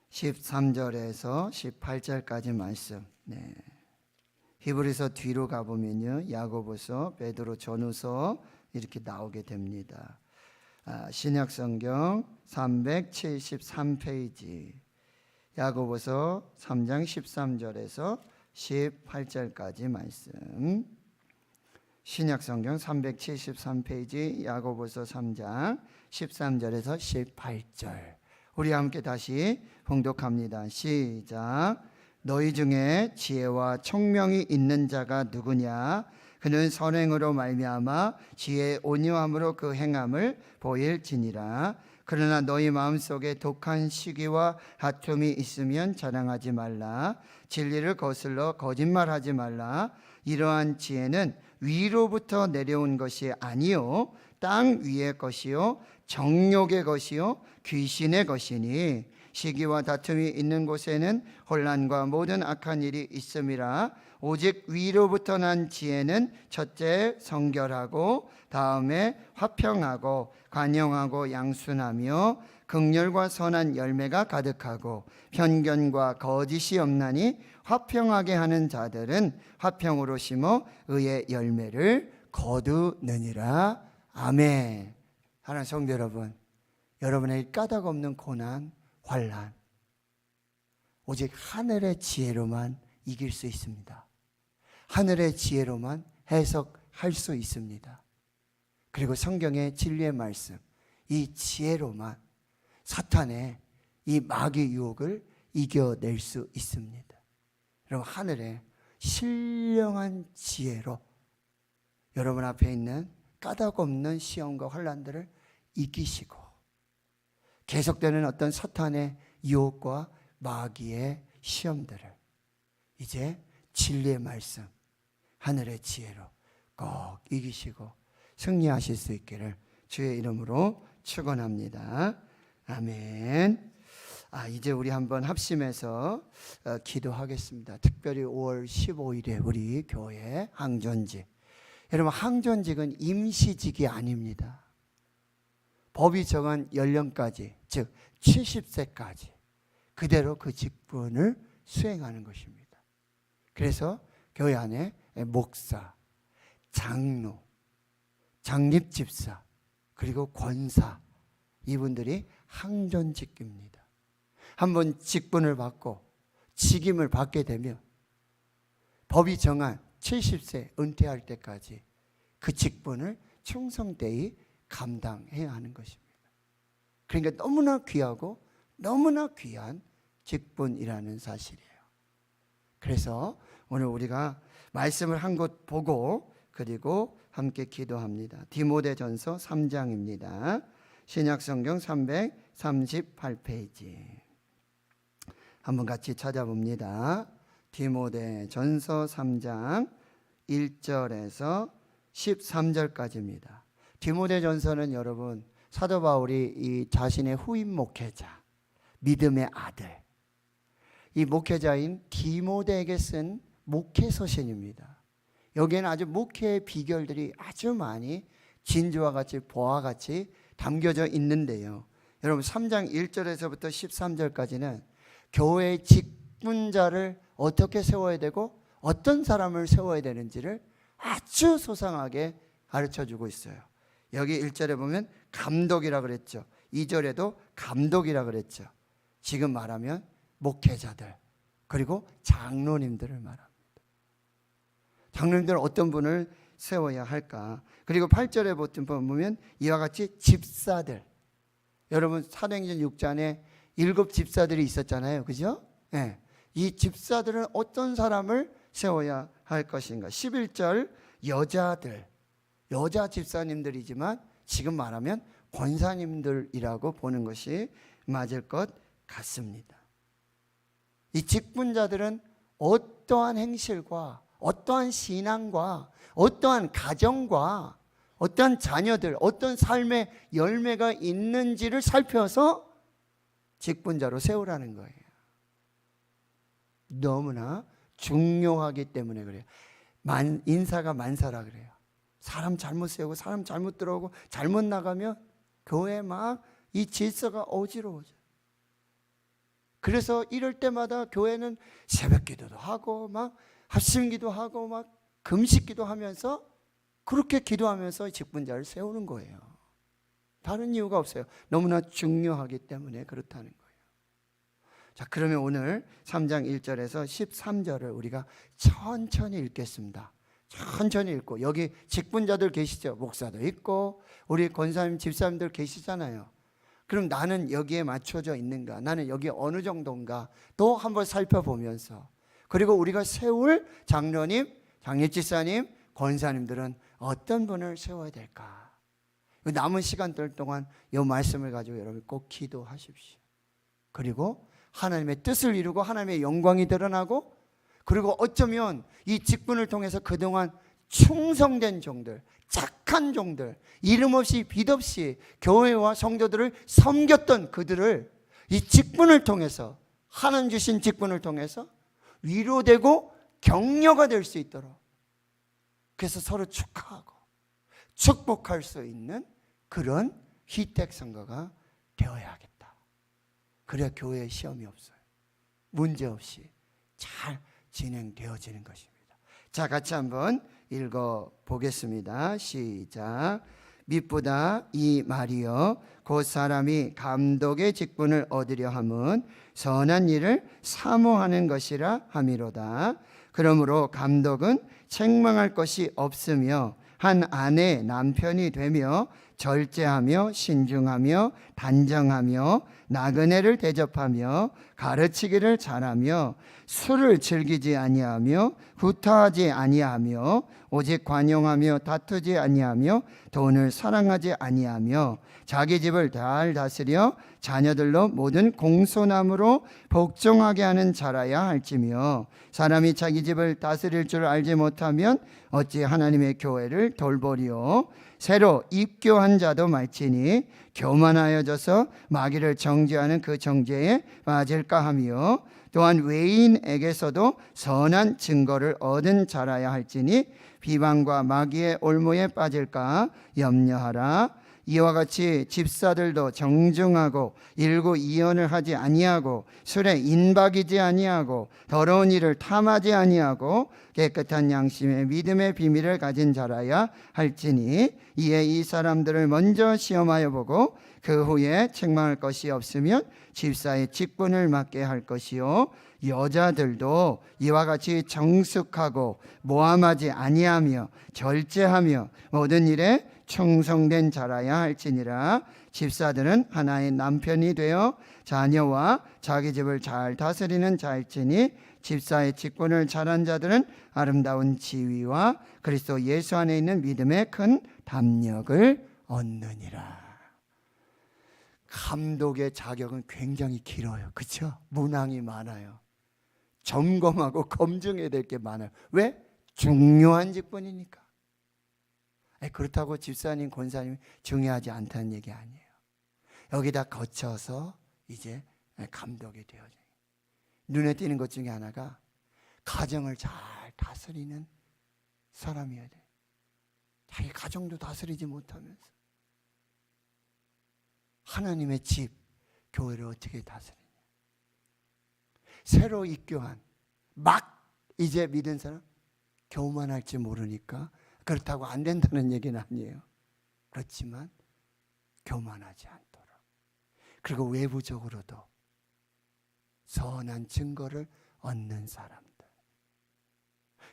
13절에서 18절까지 말씀. 네. 히브리서 뒤로 가보면요, 야고보서, 베드로 전후서 이렇게 나오게 됩니다. 신약성경 373페이지, 야고보서 3장 13절에서 18절까지 말씀. 신약성경 373페이지, 야고보서 3장 13절에서 18절. 우리 함께 다시 봉독합니다. 시작. 너희 중에 지혜와 총명이 있는 자가 누구냐? 그는 선행으로 말미암아 지혜의 온유함으로 그 행함을 보일지니라. 그러나 너희 마음속에 독한 시기와 다툼이 있으면 자랑하지 말라. 진리를 거슬러 거짓말하지 말라. 이러한 지혜는 위로부터 내려온 것이 아니요 땅 위의 것이요 정욕의 것이요 귀신의 것이니 시기와 다툼이 있는 곳에는 혼란과 모든 악한 일이 있음이라. 오직 위로부터 난 지혜는 첫째 성결하고 다음에 화평하고 관용하고 양순하며 긍휼과 선한 열매가 가득하고 편견과 거짓이 없나니 화평하게 하는 자들은 화평으로 심어 의의 열매를 거두느니라. 아멘. 하나님 성도 여러분, 여러분의 까닭 없는 고난, 환난, 오직 하늘의 지혜로만 이길 수 있습니다. 하늘의 지혜로만 해석할 수 있습니다. 그리고 성경의 진리의 말씀, 이 지혜로만 사탄의 이 마귀 유혹을 이겨낼 수 있습니다. 여러분, 하늘의 신령한 지혜로 여러분 앞에 있는 까닭 없는 시험과 환난들을 이기시고 계속되는 어떤 사탄의 유혹과 마귀의 시험들을 이제 진리의 말씀, 하늘의 지혜로 꼭 이기시고 승리하실 수 있기를 주의 이름으로 축원합니다. 아멘. 이제 우리 한번 합심해서 기도하겠습니다. 특별히 5월 15일에 우리 교회 항전직. 여러분, 항전직은 임시직이 아닙니다. 법이 정한 연령까지, 즉 70세까지 그대로 그 직분을 수행하는 것입니다. 그래서 교회 안에 목사, 장로, 장립집사, 그리고 권사, 이분들이 항전직입니다. 한번 직분을 받고 직임을 받게 되면 법이 정한 70세 은퇴할 때까지 그 직분을 충성되이 감당해야 하는 것입니다. 그러니까 너무나 귀하고 너무나 귀한 직분이라는 사실이에요. 그래서 오늘 우리가 말씀을 한 곳 보고 그리고 함께 기도합니다. 디모데전서 3장입니다. 신약성경 338페이지 한번 같이 찾아봅니다. 디모데전서 3장 1절에서 13절까지입니다. 디모데전서는 여러분 사도 바울이 이 자신의 후임 목회자, 믿음의 아들, 이 목회자인 디모데에게 쓴 목회 서신입니다. 여기에는 아주 목회의 비결들이 아주 많이 진주와 같이 보와 같이 담겨져 있는데요. 여러분 3장 1절에서부터 13절까지는 교회의 직분자를 어떻게 세워야 되고 어떤 사람을 세워야 되는지를 아주 소상하게 가르쳐주고 있어요. 여기 1절에 보면 감독이라 그랬죠. 2절에도 감독이라 그랬죠. 지금 말하면 목회자들 그리고 장로님들을 말합니다. 장로님들은 어떤 분을 세워야 할까? 그리고 8절에 보면 이와 같이 집사들. 여러분 사도행전 6장에 7 집사들이 있었잖아요. 그죠? 네. 이 집사들은 어떤 사람을 세워야 할 것인가? 11절 여자들. 여자 집사님들이지만 지금 말하면 권사님들이라고 보는 것이 맞을 것 같습니다. 이 직분자들은 어떠한 행실과 어떠한 신앙과 어떠한 가정과 어떠한 자녀들, 어떤 삶의 열매가 있는지를 살펴서 직분자로 세우라는 거예요. 너무나 중요하기 때문에 그래요. 인사가 만사라 그래요. 사람 잘못 세우고 사람 잘못 들어오고 잘못 나가면 교회 막 이 질서가 어지러워져요. 그래서 이럴 때마다 교회는 새벽 기도도 하고 막 합심 기도하고 막 금식 기도하면서 그렇게 기도하면서 직분자를 세우는 거예요. 다른 이유가 없어요. 너무나 중요하기 때문에 그렇다는 거예요. 자, 그러면 오늘 3장 1절에서 13절을 우리가 천천히 읽겠습니다. 천천히 읽고 여기 직분자들 계시죠? 목사도 있고 우리 권사님 집사님들 계시잖아요. 그럼 나는 여기에 맞춰져 있는가? 나는 여기 어느 정도인가? 또 한번 살펴보면서 그리고 우리가 세울 장로님, 장례집사님, 권사님들은 어떤 분을 세워야 될까? 남은 시간들 동안 이 말씀을 가지고 여러분 꼭 기도하십시오. 그리고 하나님의 뜻을 이루고 하나님의 영광이 드러나고 그리고 어쩌면 이 직분을 통해서 그동안 충성된 종들, 착한 종들, 이름 없이 빛 없이 교회와 성도들을 섬겼던 그들을 이 직분을 통해서 하나님 주신 직분을 통해서 위로되고 격려가 될 수 있도록 그래서 서로 축하하고 축복할 수 있는 그런 희택 선거가 되어야겠다. 그래야 교회에 시험이 없어요. 문제없이 잘 진행되어지는 것입니다. 자, 같이 한번 읽어보겠습니다. 시작. mit보다 이 말이여 곧 사람이 감독의 직분을 얻으려 함은 선한 일을 사모하는 것이라 함이로다. 그러므로 감독은 책망할 것이 없으며 한 아내 남편이 되며 절제하며 신중하며 단정하며 나그네를 대접하며 가르치기를 잘하며 술을 즐기지 아니하며 구타하지 아니하며 오직 관용하며 다투지 아니하며 돈을 사랑하지 아니하며 자기 집을 잘 다스려 자녀들로 모든 공손함으로 복종하게 하는 자라야 할지며 사람이 자기 집을 다스릴 줄 알지 못하면 어찌 하나님의 교회를 돌보리요. 새로 입교한 자도 말지니 교만하여져서 마귀를 정죄하는 그 정죄에 빠질까 하며 또한 외인에게서도 선한 증거를 얻은 자라야 할지니 비방과 마귀의 올무에 빠질까 염려하라. 이와 같이 집사들도 정중하고 일구이연을 하지 아니하고 술에 인박이지 아니하고 더러운 일을 탐하지 아니하고 깨끗한 양심의 믿음의 비밀을 가진 자라야 할지니 이에 이 사람들을 먼저 시험하여 보고 그 후에 책망할 것이 없으면 집사의 직분을 맡게 할 것이요 여자들도 이와 같이 정숙하고 모함하지 아니하며 절제하며 모든 일에 충성된 자라야 할지니라. 집사들은 하나의 남편이 되어 자녀와 자기 집을 잘 다스리는 자일지니 집사의 직분을 잘한 자들은 아름다운 지위와 그리스도 예수 안에 있는 믿음의 큰 담력을 얻느니라. 감독의 자격은 굉장히 길어요. 그렇죠? 문항이 많아요. 점검하고 검증해야 될 게 많아요. 왜? 중요한 직분이니까. 그렇다고 집사님, 권사님이 중요하지 않다는 얘기 아니에요. 여기다 거쳐서 이제 감독이 되어져요. 눈에 띄는 것 중에 하나가 가정을 잘 다스리는 사람이어야 돼. 자기 가정도 다스리지 못하면서 하나님의 집, 교회를 어떻게 다스리냐. 새로 입교한 막 이제 믿은 사람 교만할지 모르니까 그렇다고 안 된다는 얘기는 아니에요. 그렇지만 교만하지 않도록, 그리고 외부적으로도 선한 증거를 얻는 사람들,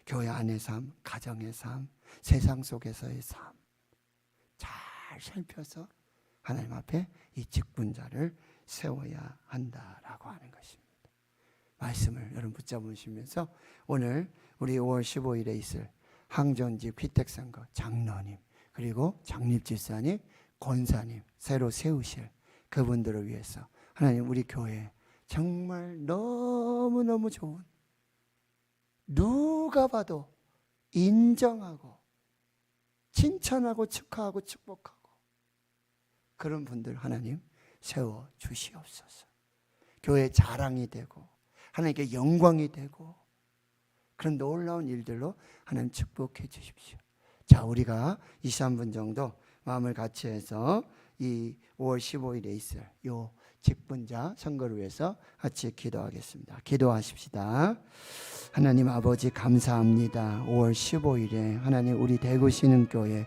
교회 안의 삶, 가정의 삶, 세상 속에서의 삶 잘 살펴서 하나님 앞에 이 직분자를 세워야 한다라고 하는 것입니다. 말씀을 여러분 붙잡으시면서 오늘 우리 5월 15일에 있을 항전지 피택선거 장로님, 그리고 장립집사님, 권사님 새로 세우실 그분들을 위해서 하나님 우리 교회 정말 너무너무 좋은, 누가 봐도 인정하고 칭찬하고 축하하고 축복하고 그런 분들 하나님 세워 주시옵소서. 교회 자랑이 되고 하나님께 영광이 되고 그런 놀라운 일들로 하나님 축복해 주십시오. 자, 우리가 2, 3분 정도 마음을 같이 해서 이 5월 15일에 있을 요 직분자 선거를 위해서 같이 기도하겠습니다. 기도하십시다. 하나님 아버지 감사합니다. 5월 15일에 하나님 우리 대구 신흥교회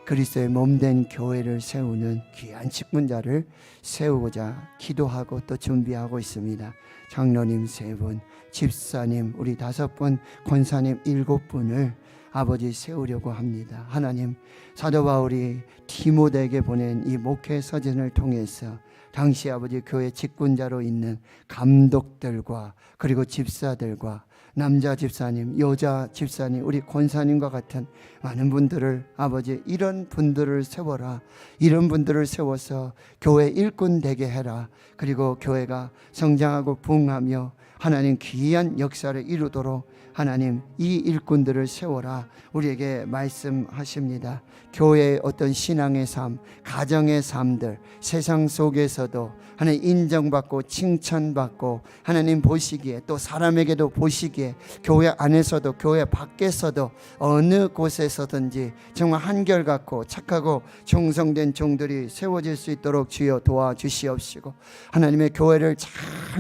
그리스도의 몸된 교회를 세우는 귀한 직분자를 세우고자 기도하고 또 준비하고 있습니다. 장로님 3분, 집사님 우리 5분, 권사님 7분을 아버지 세우려고 합니다. 하나님 사도 바울이 디모데에게 보낸 이 목회 서신을 통해서 당시 아버지 교회 직분자로 있는 감독들과 그리고 집사들과 남자 집사님, 여자 집사님, 우리 권사님과 같은 많은 분들을 아버지 이런 분들을 세워라. 이런 분들을 세워서 교회 일꾼 되게 해라. 그리고 교회가 성장하고 부흥하며 하나님 귀한 역사를 이루도록 하나님 이 일꾼들을 세워라 우리에게 말씀하십니다. 교회의 어떤 신앙의 삶, 가정의 삶들, 세상 속에서도 하나님 인정받고 칭찬받고 하나님 보시기에 또 사람에게도 보시기에 교회 안에서도 교회 밖에서도 어느 곳에서든지 정말 한결같고 착하고 충성된 종들이 세워질 수 있도록 주여 도와주시옵시고 하나님의 교회를 잘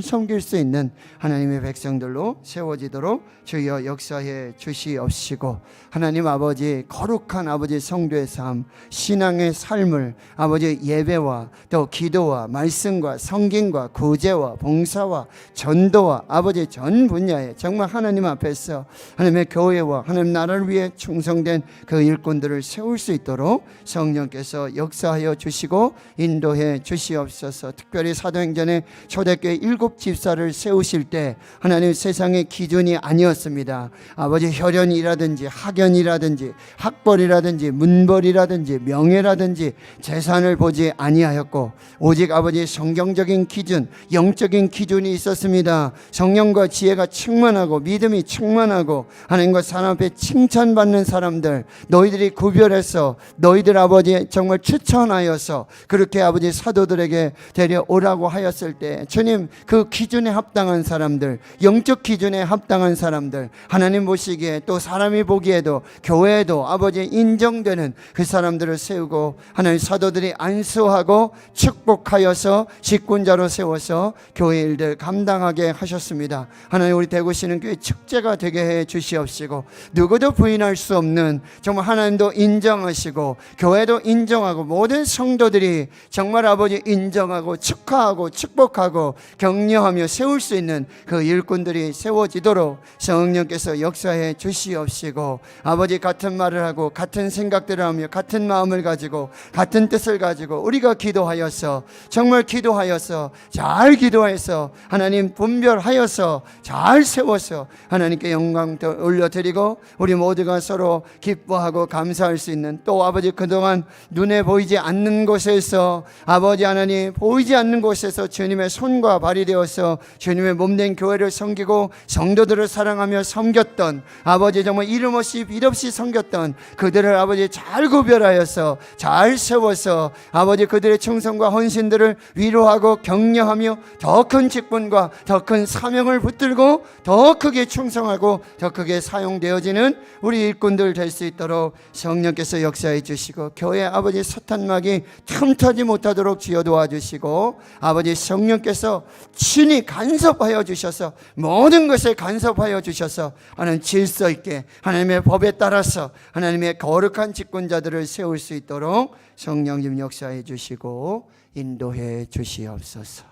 섬길 수 있는 하나님의 백성들로 세워지도록 주여 역사해 주시옵시고 하나님 아버지 거룩한 아버지 성도의 삶, 신앙의 삶을 아버지 예배와 또 기도와 말씀과 성김과 구제와 봉사와 전도와 아버지 전 분야에 정말 하나님 앞에서 하나님의 교회와 하나님 나라를 위해 충성된 그 일꾼들을 세울 수 있도록 성령께서 역사하여 주시고 인도해 주시옵소서. 특별히 사도행전에 초대교회 7집사를 세우실 때 하나님 세상의 기준이 아니었습니다. 아버지 혈연이라든지 학연이라든지 학벌이라든지 문벌이라든지 명예라든지 재산을 보지 아니하였고 오직 아버지 성경적인 기준, 영적인 기준이 있었습니다. 성령과 지혜가 충만하고 믿음이 충만하고 하나님과 사람 앞에 칭찬받는 사람들 너희들이 구별해서 너희들 아버지 정말 추천하여서 그렇게 아버지 사도들에게 데려오라고 하였을 때 주님 그 기준에 합당한 사람들, 영적 기준에 합당한 사람들 하나님 보시기에 또 사람이 보기에도 교회에도 아버지 인정되는 그 사람들을 세우고 하나님 사도들이 안수하고 축복하여서 직분자로 세워서 교회 일들 감당하게 하셨습니다. 하나님 우리 대구 신흥교회 축제가 되게 해 주시옵시고 누구도 부인할 수 없는 정말 하나님도 인정하시고 교회도 인정하고 모든 성도들이 정말 아버지 인정하고 축하하고 축복하고 격려하며 세울 수 있는 그 일꾼들이 세워지도록 성령께서 역사해 주시옵시고 아버지 같은 말을 하고 같은 생각들을 하며 같은 마음을 가지고 같은 뜻을 가지고 우리가 기도하여서 정말 기도하여서 잘 기도해서 하나님 분별하여서 잘 세워서 하나님께 영광도 올려드리고 우리 모두가 서로 기뻐하고 감사할 수 있는 또 아버지 그동안 눈에 보이지 않는 곳에서 아버지 하나님 보이지 않는 곳에서 주님의 손과 발이 되어서 주님의 몸된 참된 교회를 섬기고 성도들을 사랑하며 섬겼던 아버지 정말 이름 없이 빛 없이 섬겼던 그들을 아버지 잘 구별하여서 잘 세워서 아버지 그들의 충성과 헌신들을 위로하고 격려하며 더 큰 직분과 더 큰 사명을 붙들고 더 크게 충성하고 더 크게 사용되어지는 우리 일꾼들 될 수 있도록 성령께서 역사해 주시고 교회 아버지 사탄막이 틈타지 못하도록 지어 도와주시고 아버지 성령께서 친히 간섭하여 주셔서 모든 것에 간섭하여 주셔서 하나님 질서 있게 하나님의 법에 따라서 하나님의 거룩한 직분자들을 세울 수 있도록 성령님 역사해 주시고 인도해 주시옵소서.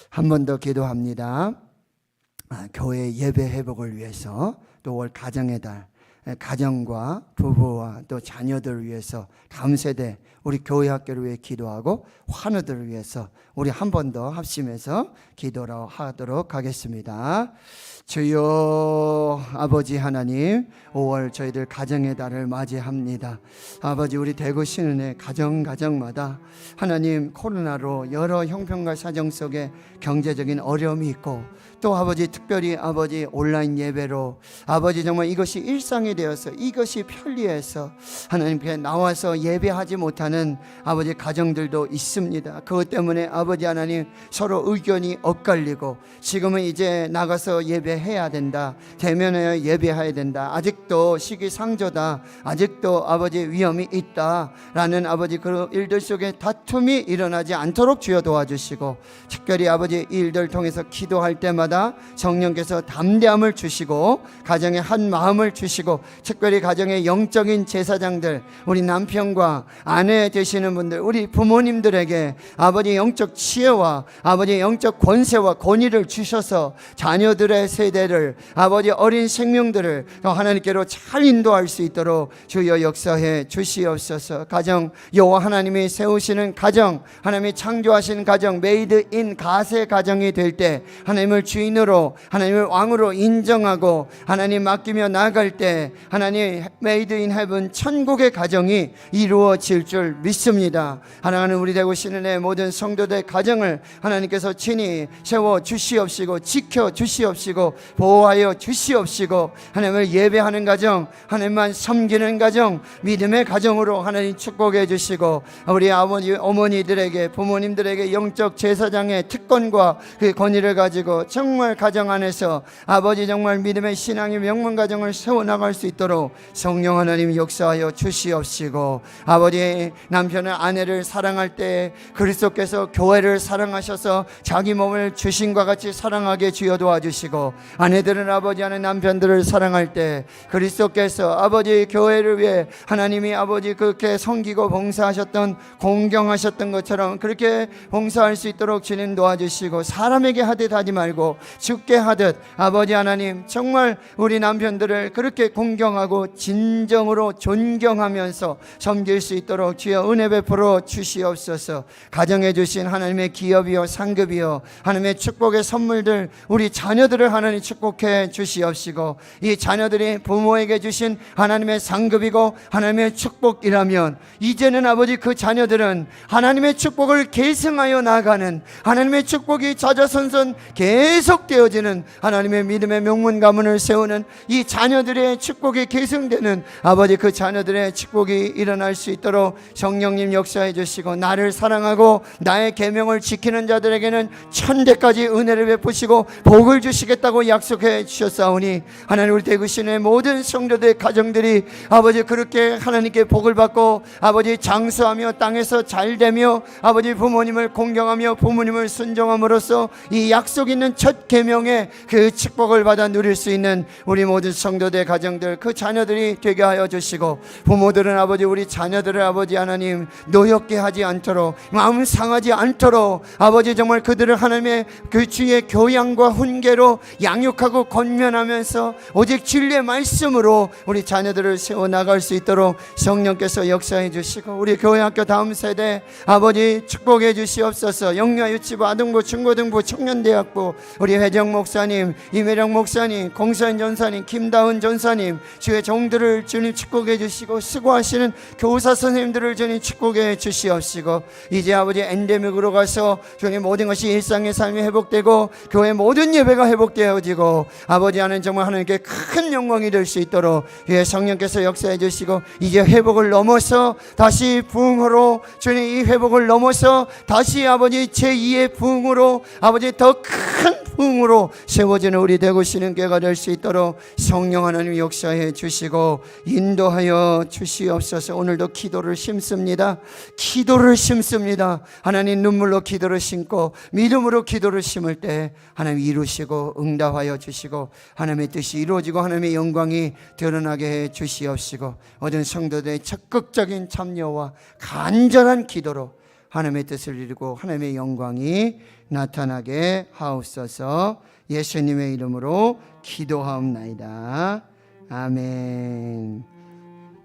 한 번 더 기도합니다. 교회 예배 회복을 위해서 또 올 가정의 달 가정과 부부와 또 자녀들을 위해서 다음 세대 우리 교회 학교를 위해 기도하고 환우들을 위해서 우리 한 번 더 합심해서 기도를 하도록 하겠습니다. 주여 아버지 하나님 5월 저희들 가정의 달을 맞이합니다. 아버지 우리 대구 신은의 가정마다 하나님 코로나로 여러 형편과 사정 속에 경제적인 어려움이 있고 또 아버지 특별히 아버지 온라인 예배로 아버지 정말 이것이 일상이 되어서 이것이 편리해서 하나님께 나와서 예배하지 못하는 아버지 가정들도 있습니다. 그것 때문에 아버지 하나님 서로 의견이 엇갈리고 지금은 이제 나가서 예배해야 된다, 대면하여 예배해야 된다, 아직도 시기상조다, 아직도 아버지 위험이 있다 라는 아버지 그 일들 속에 다툼이 일어나지 않도록 주여 도와주시고 특별히 아버지 이 일들 통해서 기도할 때마다 성령께서 담대함을 주시고 가정의 한 마음을 주시고 특별히 가정의 영적인 제사장들 우리 남편과 아내 되시는 분들 우리 부모님들에게 아버지 영적 지혜와 아버지 영적 권세와 권위를 주셔서 자녀들의 세대를 아버지 어린 생명들을 하나님께로 잘 인도할 수 있도록 주여 역사해 주시옵소서. 가정 여호와 하나님이 세우시는 가정 하나님이 창조하신 가정 메이드 인 갓의 가정이 될 때 하나님을 주인으로 하나님을 왕으로 인정하고 하나님 맡기며 나아갈 때 하나님 메이드 인 헤븐 천국의 가정이 이루어질 줄 믿습니다. 하나님 우리 대구 신은의 모든 성도들 가정을 하나님께서 친히 세워 주시옵시고 지켜 주시옵시고 보호하여 주시옵시고 하나님을 예배하는 가정 하나님만 섬기는 가정 믿음의 가정으로 하나님 축복해 주시고 우리 아버지 어머니들에게 부모님들에게 영적 제사장의 특권과 그 권위를 가지고 정말 가정 안에서 아버지 정말 믿음의 신앙의 명문 가정을 세워나갈 수 있도록 성령 하나님 역사하여 주시옵시고 아버지 남편은 아내를 사랑할 때 그리스도께서 교회를 사랑하셔서 자기 몸을 주신과 같이 사랑하게 주여 도와주시고 아내들은 아버지 하는 남편들을 사랑할 때 그리스도께서 아버지 교회를 위해 하나님이 아버지 그렇게 섬기고 봉사하셨던 공경하셨던 것처럼 그렇게 봉사할 수 있도록 주님 도와주시고 사람에게 하듯 하지 말고 주께 하듯 아버지 하나님 정말 우리 남편들을 그렇게 공경하고 진정으로 존경하면서 섬길 수 있도록 주여 은혜 베풀어 주시옵소서. 가정해 주신 하나님의 기업이요 상급이요 하나님의 축복의 선물들 우리 자녀들을 하나님 축복해 주시옵시고 이 자녀들이 부모에게 주신 하나님의 상급이고 하나님의 축복이라면 이제는 아버지 그 자녀들은 하나님의 축복을 계승하여 나아가는 하나님의 축복이 자자손손 계속되어지는 하나님의 믿음의 명문 가문을 세우는 이 자녀들의 축복이 계승되는 아버지 그 자녀들의 축복이 일어날 수 있도록 성령님 역사해 주시고 나를 사랑하고 나의 계명을 지키는 자들에게는 천대까지 은혜를 베푸시고 복을 주시겠다고 약속해 주셨사오니 하나님 우리 대구시내 모든 성도들의 가정들이 아버지 그렇게 하나님께 복을 받고 아버지 장수하며 땅에서 잘되며 아버지 부모님을 공경하며 부모님을 순종함으로써 이 약속 있는 첫 계명의 그 축복을 받아 누릴 수 있는 우리 모든 성도들의 가정들 그 자녀들이 되게 하여 주시고 부모들은 아버지 우리 자녀들을 아버지 하나님 노엽게 하지 않도록 마음 상하지 않도록 아버지 정말 그들을 하나님의 그 주의 교양과 훈계로 양육하고 권면하면서 오직 진리의 말씀으로 우리 자녀들을 세워나갈 수 있도록 성령께서 역사해 주시고 우리 교회학교 다음 세대 아버지 축복해 주시옵소서. 영유아 유치부 아동부 중고등부 청년대학부 우리 회정 목사님, 이매령 목사님, 공수현 전사님, 김다은 전사님, 주의 종들을 주님 축복해 주시고 수고하시는 교사 선생님들을 주님 축복해 주시옵시고, 이제 아버지 엔데믹으로 가서 주님 모든 것이 일상의 삶이 회복되고 교회 모든 예배가 회복되어지고 아버지 하나님 정말 하나님께 큰 영광이 될 수 있도록 예, 성령께서 역사해 주시고, 이제 회복을 넘어서 다시 부흥으로 주님 이 회복을 넘어서 다시 아버지 제2의 부흥으로 아버지 더 큰 부흥으로 세워지는 우리 되고시는 교회가 될 수 있도록 성령 하나님 역사해 주시고 인도하여 주시옵소서. 오늘도 기도를 심습니다. 기도를 심습니다. 하나님 눈물로 기도를 심고 믿음으로 기도를 심을 때 하나님 이루시고 응답하여 주시고 하나님의 뜻이 이루어지고 하나님의 영광이 드러나게 해 주시옵시고, 모든 성도들의 적극적인 참여와 간절한 기도로 하나님의 뜻을 이루고 하나님의 영광이 나타나게 하옵소서. 예수님의 이름으로 기도하옵나이다. 아멘.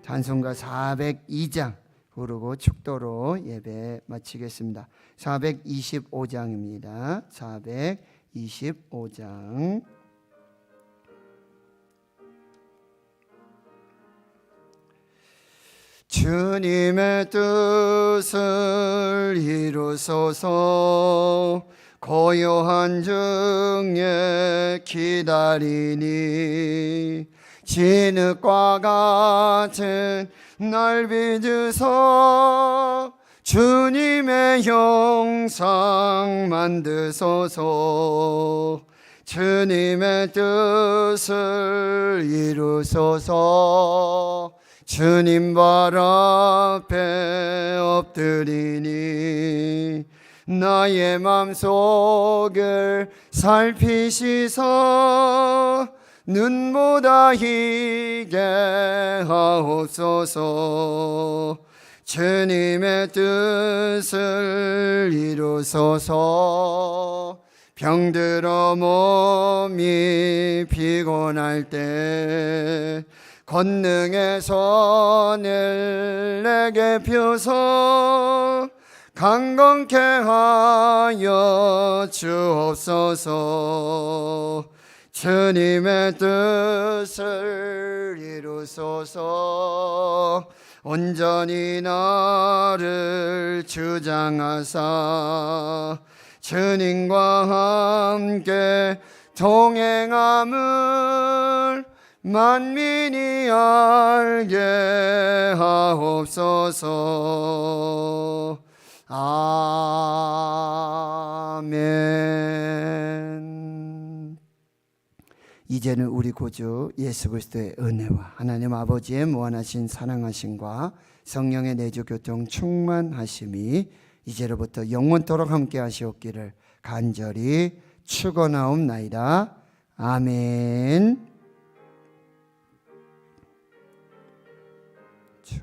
찬송가 402장 부르고 축도로 예배 마치겠습니다. 425장입니다. 425장. 주님의 뜻을 이루소서. 고요한 중에 기다리니 진흙과 같은 날 빚으소. 주님의 형상 만드소서. 주님의 뜻을 이루소서. 주님 발 앞에 엎드리니 나의 맘속을 살피시소. 눈보다 희게 하옵소서. 주님의 뜻을 이루소서. 병들어 몸이 피곤할 때 권능의 손을 내게 펴서 강건케 하여 주옵소서. 주님의 뜻을 이루소서. 온전히 나를 주장하사 주님과 함께 동행함을 만민이 알게 하옵소서. 아멘. 이제는 우리 구주 예수 그리스도의 은혜와 하나님 아버지의 무한하신 사랑하심과 성령의 내주 교통 충만하심이 이제로부터 영원토록 함께 하시옵기를 간절히 축원하옵나이다. 아멘.